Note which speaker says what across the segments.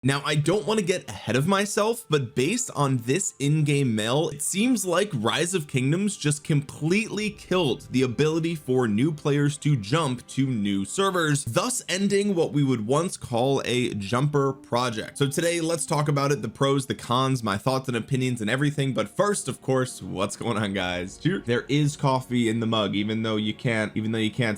Speaker 1: Now, I don't want to get ahead of myself, but based on this in-game mail, it seems like Rise of Kingdoms just completely killed the ability for new players to jump to new servers, thus ending what we would once call a jumper project. So today, let's talk about it, the pros, the cons, my thoughts and opinions and everything. But first, of course, what's going on, guys? There is coffee in the mug, even though you can't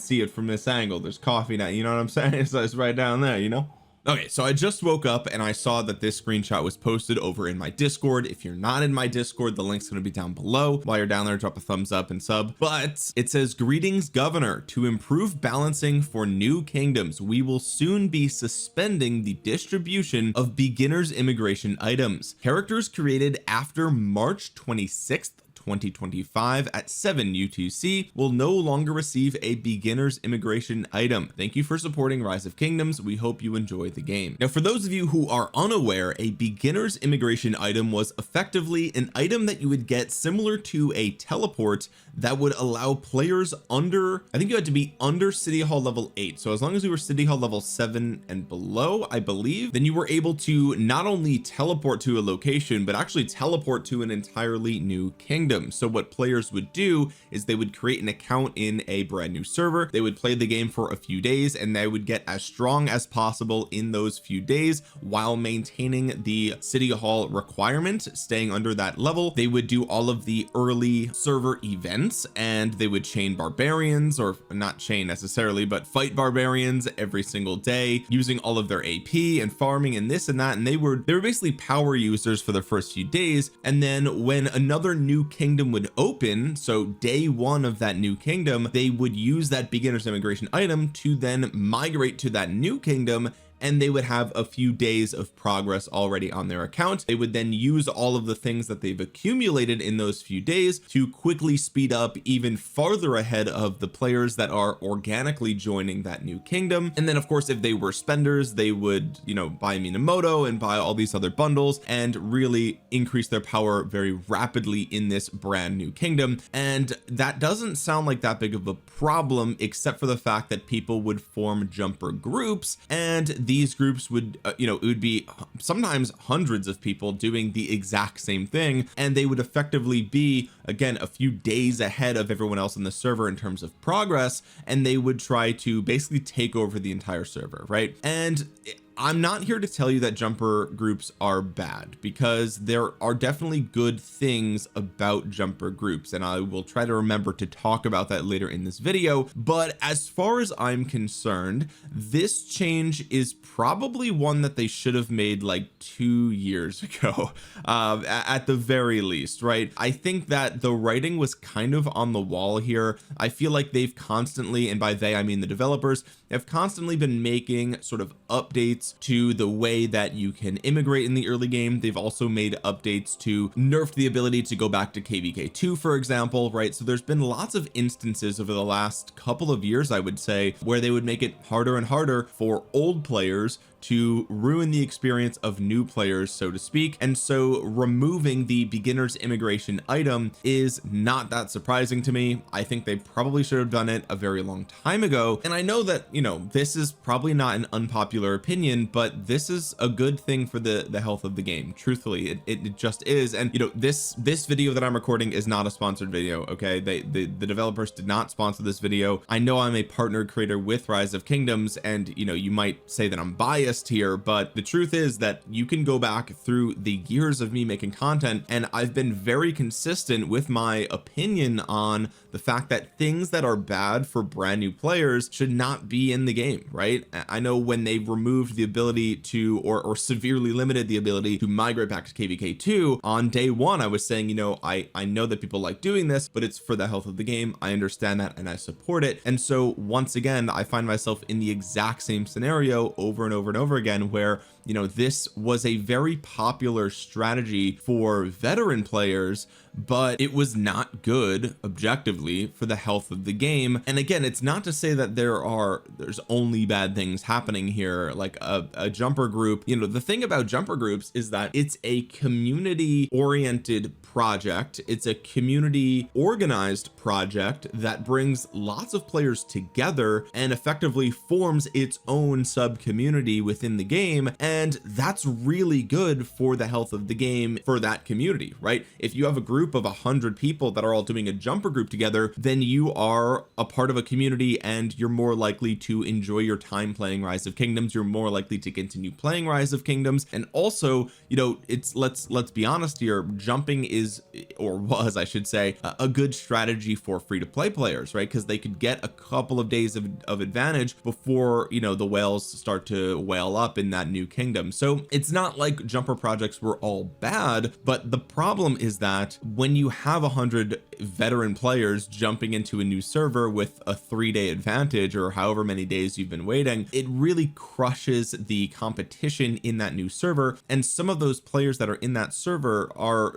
Speaker 1: see it from this angle. There's coffee now, you know what I'm saying? It's right down there, you know. Okay, so I just woke up and I saw that this screenshot was posted over in my Discord. If you're not in my Discord, the link's going to be down below. While you're down there, drop a thumbs up and sub. But it says, greetings, Governor. To improve balancing for new kingdoms, we will soon be suspending the distribution of beginners immigration items. Characters created after March 26th 2025 at 7 UTC will no longer receive a beginner's immigration item. Thank you for supporting Rise of Kingdoms. We hope you enjoy the game. Now, for those of you who are unaware, a beginner's immigration item was effectively an item that you would get similar to a teleport that would allow players under, I think you had to be under City Hall level 8. So as long as you were City Hall level 7 and below, I believe, then you were able to not only teleport to a location, but actually teleport to an entirely new kingdom. So what players would do is they would create an account in a brand new server, they would play the game for a few days, and they would get as strong as possible in those few days while maintaining the City Hall requirement, staying under that level. They would do all of the early server events, and they would chain barbarians, or not chain necessarily, but fight barbarians every single day using all of their AP and farming and this and that. And they were basically power users for the first few days. And then when another new kingdom would open, so day one of that new kingdom, they would use that beginner's immigration item to then migrate to that new kingdom, and they would have a few days of progress already on their account. They would then use all of the things that they've accumulated in those few days to quickly speed up even farther ahead of the players that are organically joining that new kingdom. And then of course, if they were spenders, they would, you know, buy Minamoto and buy all these other bundles and really increase their power very rapidly in this brand new kingdom. And that doesn't sound like that big of a problem, except for the fact that people would form jumper groups, and these groups would you know, it would be sometimes hundreds of people doing the exact same thing, and they would effectively be, again, a few days ahead of everyone else in the server in terms of progress, and they would try to basically take over the entire server, right? And I'm not here to tell you that jumper groups are bad, because there are definitely good things about jumper groups, and I will try to remember to talk about that later in this video. But as far as I'm concerned, this change is probably one that they should have made like 2 years ago, at the very least, right? I think that the writing was kind of on the wall here. I feel like they've constantly, and by they I mean the developers, have constantly been making sort of updates to the way that you can immigrate in the early game. They've also made updates to nerf the ability to go back to KVK2, for example, right? So there's been lots of instances over the last couple of years, I would say, where they would make it harder and harder for old players to ruin the experience of new players, so to speak. And so removing the beginner's immigration item is not that surprising to me. I think they probably should have done it a very long time ago. And I know that, you know, this is probably not an unpopular opinion, but this is a good thing for the health of the game. Truthfully, it just is. And you know, this video that I'm recording is not a sponsored video. Okay, the developers did not sponsor this video. I know I'm a partnered creator with Rise of Kingdoms, and you know, you might say that I'm biased here, but the truth is that you can go back through the years of me making content, and I've been very consistent with my opinion on the fact that things that are bad for brand new players should not be in the game, right? I know when they removed the ability to, or severely limited the ability to migrate back to KVK2 on day one, I was saying, you know, I know that people like doing this, but it's for the health of the game. I understand that and I support it. And so once again, I find myself in the exact same scenario over and over and over again, where, you know, this was a very popular strategy for veteran players, but it was not good objectively for the health of the game. And again, it's not to say that there's only bad things happening here, like a jumper group. You know, the thing about jumper groups is that it's a community oriented project. It's a community organized project that brings lots of players together and effectively forms its own sub community within the game, and that's really good for the health of the game for that community, right? If you have a group of 100 people that are all doing a jumper group together, then you are a part of a community and you're more likely to enjoy your time playing Rise of Kingdoms. You're more likely to continue playing Rise of Kingdoms. And also, you know, it's let's be honest here, jumping is, or was I should say, a good strategy for free to play players, right? Because they could get a couple of days of advantage before, you know, the whales start to whale up in that new kingdom. So it's not like jumper projects were all bad, but the problem is that when you have 100 veteran players jumping into a new server with a 3-day advantage, or however many days you've been waiting, it really crushes the competition in that new server. And some of those players that are in that server are,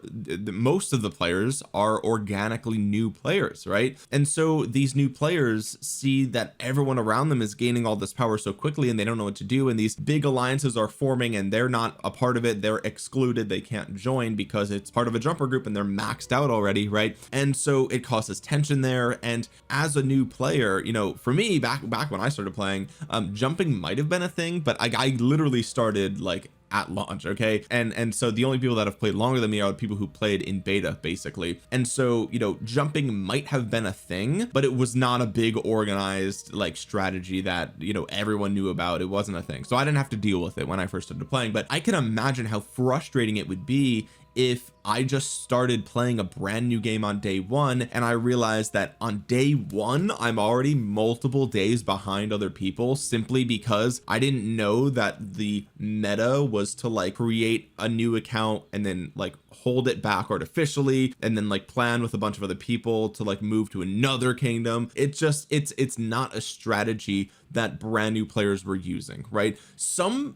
Speaker 1: most of the players are organically new players, right? And so these new players see that everyone around them is gaining all this power so quickly and they don't know what to do, and these big alliances are forming and they're not a part of it. They're excluded, they can't join because it's part of a jumper group and they're maxed out already, right? And so it causes tension there. And as a new player, you know, for me back when I started playing, jumping might have been a thing, but I literally started like at launch, okay? And so the only people that have played longer than me are the people who played in beta, basically. And so, you know, jumping might have been a thing, but it was not a big organized like strategy that, you know, everyone knew about. It wasn't a thing, so I didn't have to deal with it when I first started playing. But I can imagine how frustrating it would be if I just started playing a brand new game on day one and I realized that on day one I'm already multiple days behind other people, simply because I didn't know that the meta was to like create a new account and then like hold it back artificially and then like plan with a bunch of other people to like move to another kingdom. It's just it's not a strategy that brand new players were using, right? Some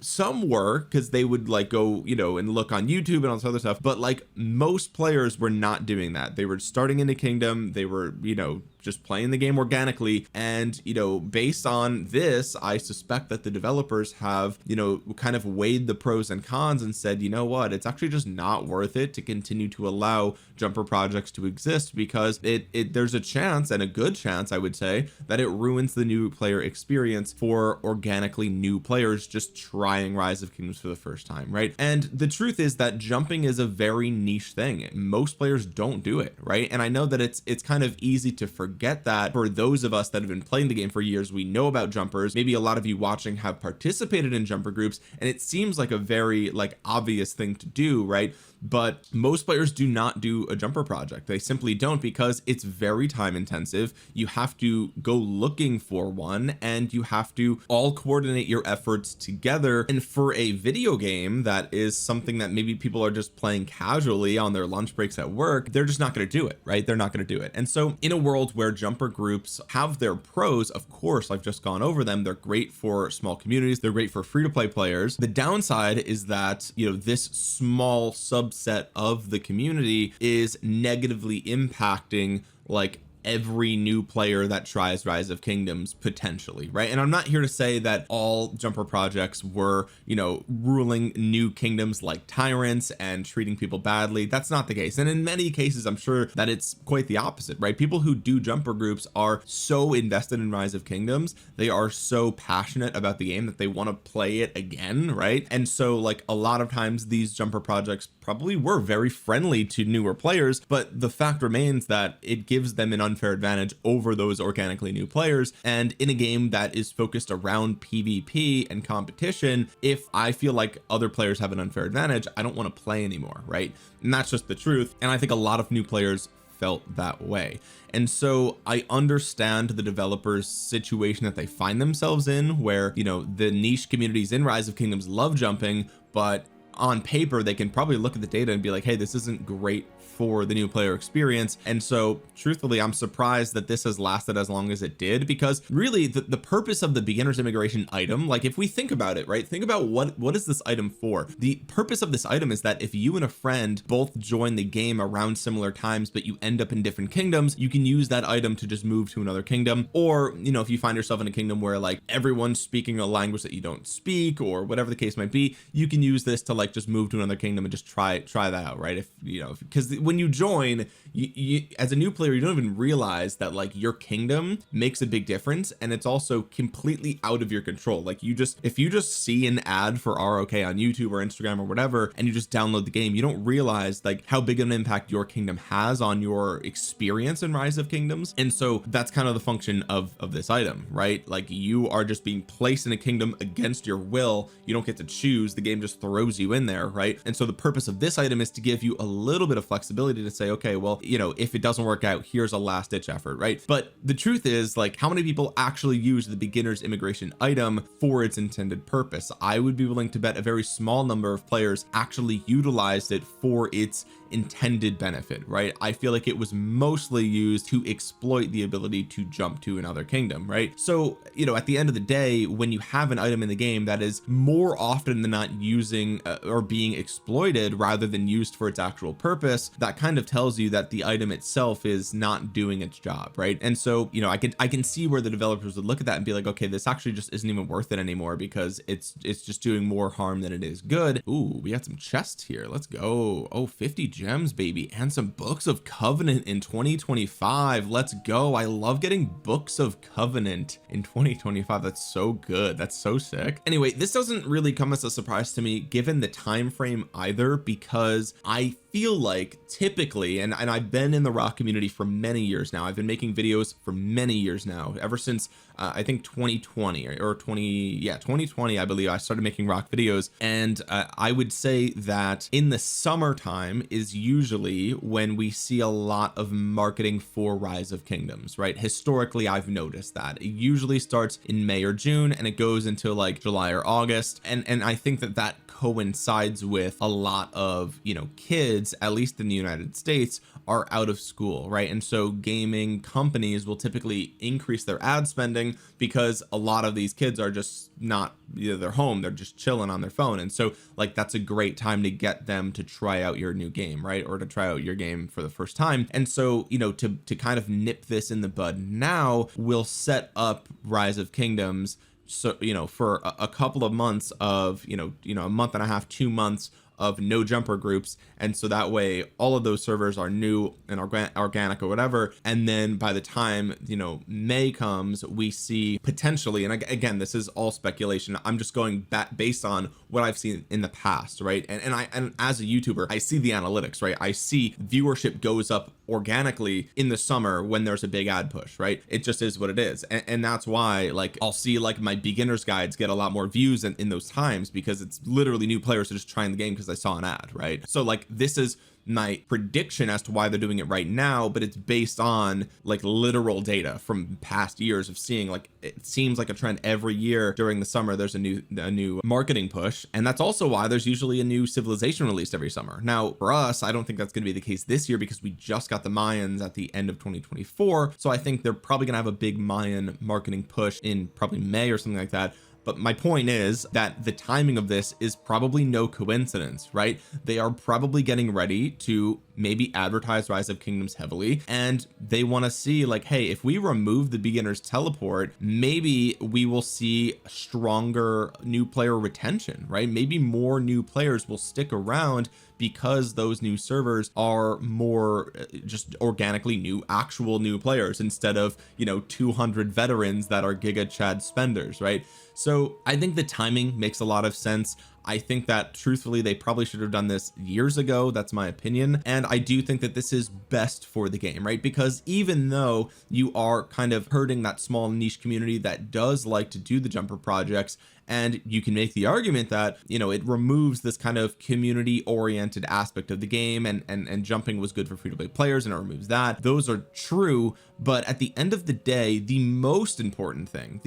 Speaker 1: were, because they would like go, you know, and look on YouTube and all this other stuff, but like most players were not doing that. They were starting in a kingdom, they were, you know, just playing the game organically. And, you know, based on this, I suspect that the developers have, you know, kind of weighed the pros and cons and said, you know what, it's actually just not worth it to continue to allow jumper projects to exist, because there's a chance, and a good chance I would say, that it ruins the new player experience for organically new players just trying Rise of Kingdoms for the first time, right? And the truth is that jumping is a very niche thing. Most players don't do it, right? And I know that it's kind of easy to forget that. For those of us that have been playing the game for years, we know about jumpers. Maybe a lot of you watching have participated in jumper groups, and it seems like a very like obvious thing to do, right? But most players do not do a jumper project. They simply don't, because it's very time intensive. You have to go looking for one, and you have to all coordinate your efforts together. And for a video game that is something that maybe people are just playing casually on their lunch breaks at work, they're just not going to do it, right? They're not going to do it. And so in a world where jumper groups have their pros, of course, I've just gone over them, they're great for small communities, they're great for free-to-play players. The downside is that, you know, this small subset of the community is negatively impacting like every new player that tries Rise of Kingdoms potentially, right? And I'm not here to say that all jumper projects were, you know, ruling new kingdoms like tyrants and treating people badly. That's not the case. And in many cases, I'm sure that it's quite the opposite, right? People who do jumper groups are so invested in Rise of Kingdoms, they are so passionate about the game that they want to play it again, right? And so like a lot of times these jumper projects probably were very friendly to newer players, but the fact remains that it gives them an unfair advantage over those organically new players. And in a game that is focused around PvP and competition, if I feel like other players have an unfair advantage, I don't want to play anymore, right? And that's just the truth. And I think a lot of new players felt that way. And so I understand the developers' situation that they find themselves in, where, you know, the niche communities in Rise of Kingdoms love jumping, but on paper they can probably look at the data and be like, hey, this isn't great for the new player experience. And so truthfully, I'm surprised that this has lasted as long as it did, because really the purpose of the beginner's immigration item, like if we think about it, right, think about what is this item for? The purpose of this item is that if you and a friend both join the game around similar times, but you end up in different kingdoms, you can use that item to just move to another kingdom. Or, you know, if you find yourself in a kingdom where like everyone's speaking a language that you don't speak, or whatever the case might be, you can use this to like like just move to another kingdom and just try that out, right? If you know, because when you join, you as a new player, you don't even realize that like your kingdom makes a big difference, and it's also completely out of your control. Like if you just see an ad for ROK on YouTube or Instagram or whatever, and you just download the game, you don't realize like how big of an impact your kingdom has on your experience in Rise of Kingdoms. And so that's kind of the function of this item, right? Like you are just being placed in a kingdom against your will. You don't get to choose, the game just throws you in there, right? And so the purpose of this item is to give you a little bit of flexibility to say, okay, well, you know, if it doesn't work out, here's a last ditch effort, right? But the truth is, like, how many people actually use the beginner's immigration item for its intended purpose? I would be willing to bet a very small number of players actually utilized it for its intended benefit, right? I feel like it was mostly used to exploit the ability to jump to another kingdom, right? So, you know, at the end of the day, when you have an item in the game that is more often than not using or being exploited rather than used for its actual purpose, that kind of tells you that the item itself is not doing its job, right? And so, you know, I can see where the developers would look at that and be like, okay, this actually just isn't even worth it anymore because it's just doing more harm than it is good. Ooh, we got some chests here, let's go. Oh, 50 gems, baby, and some books of covenant in 2025. Let's go. I love getting books of covenant in 2025. That's so good, that's so sick. Anyway, this doesn't really come as a surprise to me given the time frame either, because I feel like typically, and I've been in the rock community for many years now, I've been making videos for many years now, ever since I think 2020 or 2020, I believe I started making rock videos. And I would say that in the summertime is usually when we see a lot of marketing for Rise of Kingdoms, right? Historically, I've noticed that it usually starts in May or June and it goes until like July or August, and I think that coincides with a lot of, you know, kids, at least in the United States, are out of school, right? And so gaming companies will typically increase their ad spending because a lot of these kids are just not, you know, they're home, they're just chilling on their phone. And so like that's a great time to get them to try out your new game, right? Or to try out your game for the first time. And so, you know, to kind of nip this in the bud now, we'll set up Rise of Kingdoms, so, you know, for a couple of months of, you know, a month and a half, 2 months of no jumper groups, and so that way all of those servers are new and organic or whatever. And then by the time, you know, May comes, we see potentially, and again, this is all speculation, I'm just going back based on what I've seen in the past, right? And as a YouTuber, I see the analytics, right? I see viewership goes up organically in the summer when there's a big ad push, right? It just is what it is. And that's why, like, I'll see like my beginner's guides get a lot more views in those times, because it's literally new players are just trying the game because I saw an ad, right? So like this is my prediction as to why they're doing it right now, but it's based on like literal data from past years of seeing, like, it seems like a trend every year during the summer there's a new marketing push. And that's also why there's usually a new civilization released every summer. Now for us, I don't think that's going to be the case this year because we just got the Mayans at the end of 2024, so I think they're probably gonna have a big Mayan marketing push in probably May or something like that. But my point is that the timing of this is probably no coincidence, right? They are probably getting ready to maybe advertise Rise of Kingdoms heavily, and they want to see like, hey, if we remove the beginner's teleport, maybe we will see stronger new player retention, right? Maybe more new players will stick around because those new servers are more just organically new, actual new players, instead of, you know, 200 veterans that are Giga Chad spenders, right? So I think the timing makes a lot of sense. I think that truthfully they probably should have done this years ago, that's my opinion. And I do think that this is best for the game, right? Because even though you are kind of hurting that small niche community that does like to do the jumper projects, and you can make the argument that, you know, it removes this kind of community oriented aspect of the game, and jumping was good for free to play players and it removes that. Those are true, but at the end of the day, the most important thing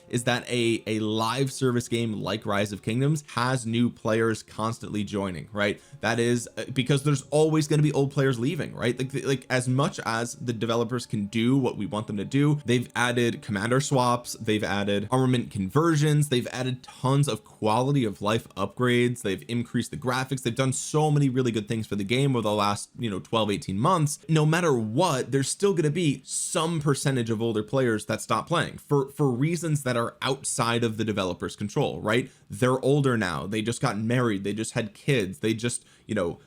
Speaker 1: is that a live service game like Rise of Kingdoms has new players constantly joining, right? That is because there's always going to be old players leaving, right? Like as much as the developers can do what we want them to do, they've added commander swaps, they've added armament conversions, they've added tons of quality of life upgrades, they've increased the graphics, they've done so many really good things for the game over the last 12-18 months. No matter what, there's still going to be some percentage of older players that stop playing for reasons that are outside of the developer's control, right? They're older now, they just got married, they just had kids, they just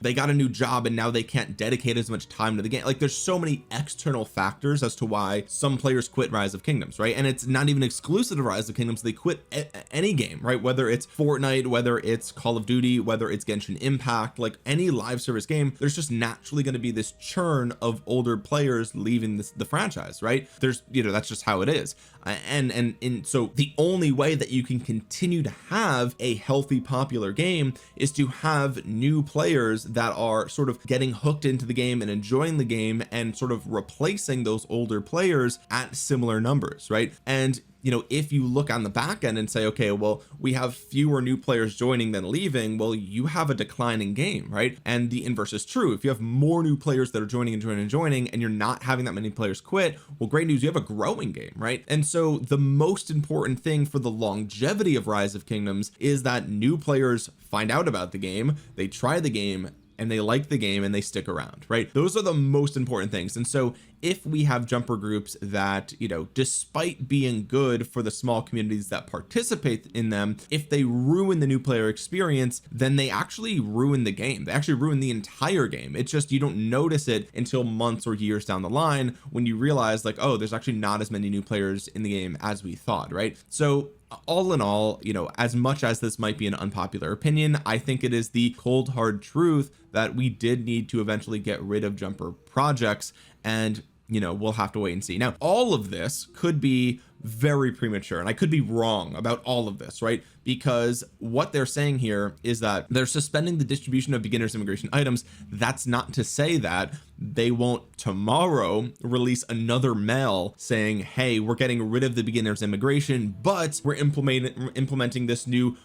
Speaker 1: they got a new job and now they can't dedicate as much time to the game. Like, there's so many external factors as to why some players quit Rise of Kingdoms, right? And it's not even exclusive to Rise of Kingdoms. They quit any game, right? Whether it's Fortnite, whether it's Call of Duty, whether it's Genshin Impact, like any live service game, there's just naturally going to be this churn of older players leaving the franchise, right? There's that's just how it is. And so the only way that you can continue to have a healthy popular game is to have new players that are sort of getting hooked into the game and enjoying the game and sort of replacing those older players at similar numbers, right? And if you look on the back end and say, okay, well, we have fewer new players joining than leaving, well, you have a declining game, right? And the inverse is true. If you have more new players that are joining and you're not having that many players quit, well, great news, you have a growing game, right? And so the most important thing for the longevity of Rise of Kingdoms is that new players find out about the game, they try the game, and they like the game and they stick around, right? Those are the most important things. And so if we have jumper groups that despite being good for the small communities that participate in them, if they ruin the new player experience, then they actually ruin the game. They actually ruin the entire game. It's just you don't notice it until months or years down the line when you realize, like, oh, there's actually not as many new players in the game as we thought, right? So all in all, as much as this might be an unpopular opinion, I think it is the cold hard truth that we did need to eventually get rid of jumper projects, and we'll have to wait and see. Now, all of this could be very premature, and I could be wrong about all of this, right? Because what they're saying here is that they're suspending the distribution of beginners immigration items. That's not to say that they won't tomorrow release another mail saying, hey, we're getting rid of the beginners immigration, but we're implementing this new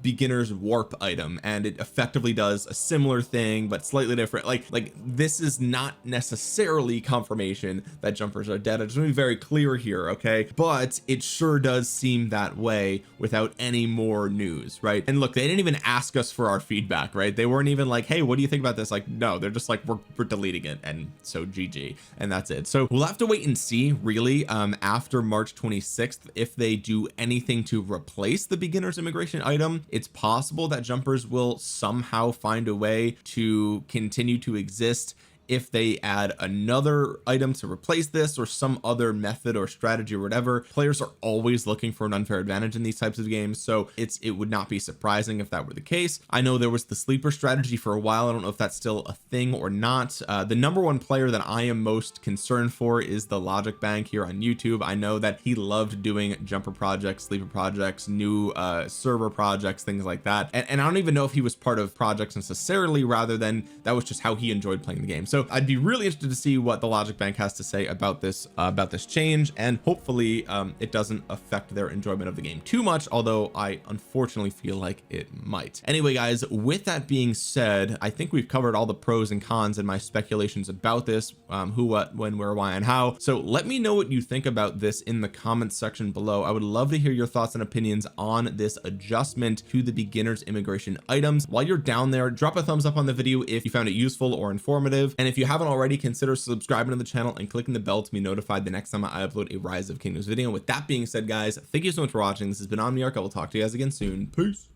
Speaker 1: beginners warp item, and it effectively does a similar thing but slightly different. Like this is not necessarily confirmation that jumpers are dead. I just want to be very clear here, okay? But it sure does seem that way without any more news, right? And look, they didn't even ask us for our feedback, right? They weren't even like, hey, what do you think about this? Like, no, they're just like, we're deleting it, and so GG, and that's it. So we'll have to wait and see, really, after March 26th, if they do anything to replace the beginners immigration item. It's possible that jumpers will somehow find a way to continue to exist if they add another item to replace this, or some other method or strategy or whatever. Players are always looking for an unfair advantage in these types of games, so it would not be surprising if that were the case. I know there was the sleeper strategy for a while. I don't know if that's still a thing or not. The number one player that I am most concerned for is the Logic Bank here on YouTube. I know that he loved doing jumper projects, sleeper projects, new server projects, things like that, and I don't even know if he was part of projects necessarily, rather than that was just how he enjoyed playing the game. So I'd be really interested to see what the Logic Bank has to say about this change, and hopefully it doesn't affect their enjoyment of the game too much, although I unfortunately feel like it might. Anyway, guys, with that being said, I think we've covered all the pros and cons and my speculations about this, who, what, when, where, why, and how. So let me know what you think about this in the comments section below. I would love to hear your thoughts and opinions on this adjustment to the beginners immigration items. While you're down there, drop a thumbs up on the video if you found it useful or informative, and if you haven't already, consider subscribing to the channel and clicking the bell to be notified the next time I upload a Rise of Kingdoms video. With that being said, guys, thank you so much for watching. This has been Omniarch. I will talk to you guys again soon. Peace.